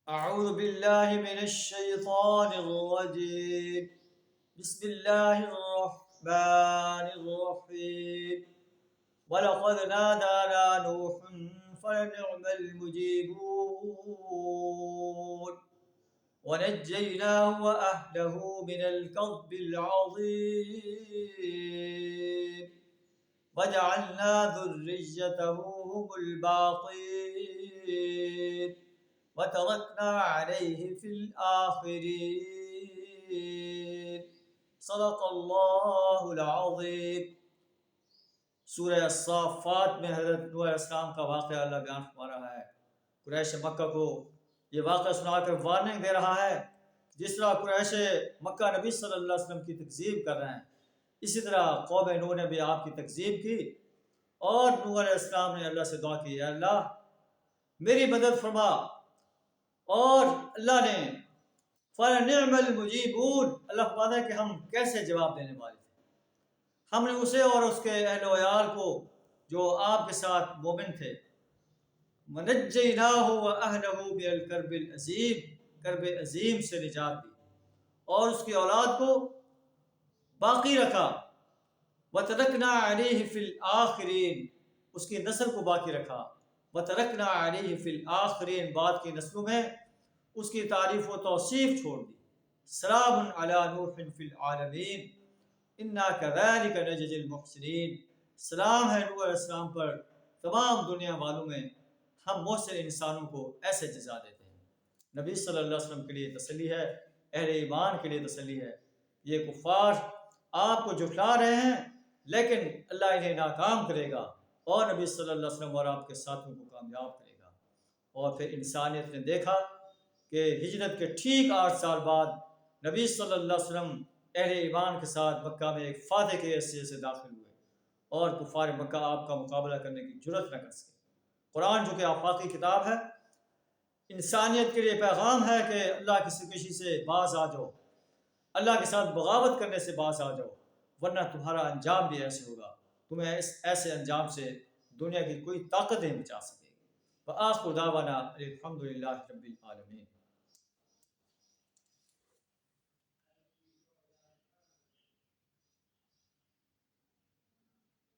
أعوذ بالله من الشيطان الرجيم. بسم الله الرحمن الرحيم. ولقد نادانا نوح فلنعم المجيبون ونجيناه وأهله من الكرب العظيم وجعلنا ذريته هم الباقين وتركنا عليه في الآخرين. صدق اللہ العظیم. سورہ الصافات میں حضرت نوح علیہ السلام کا واقعہ اللہ بیان فرما رہا ہے. قریش مکہ کو یہ واقعہ سنا کر وارننگ دے رہا ہے. جس طرح قریش مکہ نبی صلی اللہ علیہ وسلم کی تکذیب کر رہے ہیں، اسی طرح قوم نوح نے بھی آپ کی تکذیب کی، اور نوح علیہ السلام نے اللہ سے دعا کی، اے اللہ میری مدد فرما. اور اللہ نے فَلَنِعْمَ الْمُجِيبُونَ، اللہ فرماتا ہے کہ ہم کیسے جواب دینے والے تھے. ہم نے اسے اور اس کے اہل و عیال کو جو آپ کے ساتھ مومن تھے، وَنَجَّيْنَاهُ وَأَهْلَهُ مِنَ الْكَرْبِ الْعَظِيمِ، کرب عظیم سے نجات دی، اور اس کی اولاد کو باقی رکھا. وَتَرَكْنَا عَلَيْهِ فِي الْآخِرِينَ، اس کی نسل کو باقی رکھا. وَتَرَكْنَا عَلَيْهِ فِي الْآخِرِينَ، بعد کی نسلوں میں اس کی تعریف و توصیف چھوڑ دی. سلام علی نوح فی العالمین انا کذالک نجزی المحسنین، سلام ہے نوح علیہ السلام پر تمام دنیا والوں میں، ہم محسن انسانوں کو ایسے جزا دیتے ہیں. نبی صلی اللہ علیہ وسلم کے لیے تسلی ہے، اہل ایمان کے لیے تسلی ہے. یہ کفار آپ کو جھٹلا رہے ہیں، لیکن اللہ انہیں ناکام کرے گا، اور نبی صلی اللہ علیہ وسلم اور آپ کے ساتھوں کو کامیاب کرے گا. اور پھر انسانیت نے دیکھا کہ ہجرت کے ٹھیک 8 سال بعد نبی صلی اللہ علیہ وسلم اہل ایمان کے ساتھ مکہ میں ایک فاتح کے حیثیت سے داخل ہوئے، اور کفار مکہ آپ کا مقابلہ کرنے کی جرت نہ کر سکے. قرآن جو کہ آفاقی کتاب ہے، انسانیت کے لیے پیغام ہے کہ اللہ کی سرکشی سے باز آ جاؤ، اللہ کے ساتھ بغاوت کرنے سے باز آ جاؤ، ورنہ تمہارا انجام بھی ایسے ہوگا، تمہیں اس ایسے انجام سے دنیا کی کوئی طاقت نہیں بچا سکے گی. وآخر دعوانا الحمد للہ رب العالمین.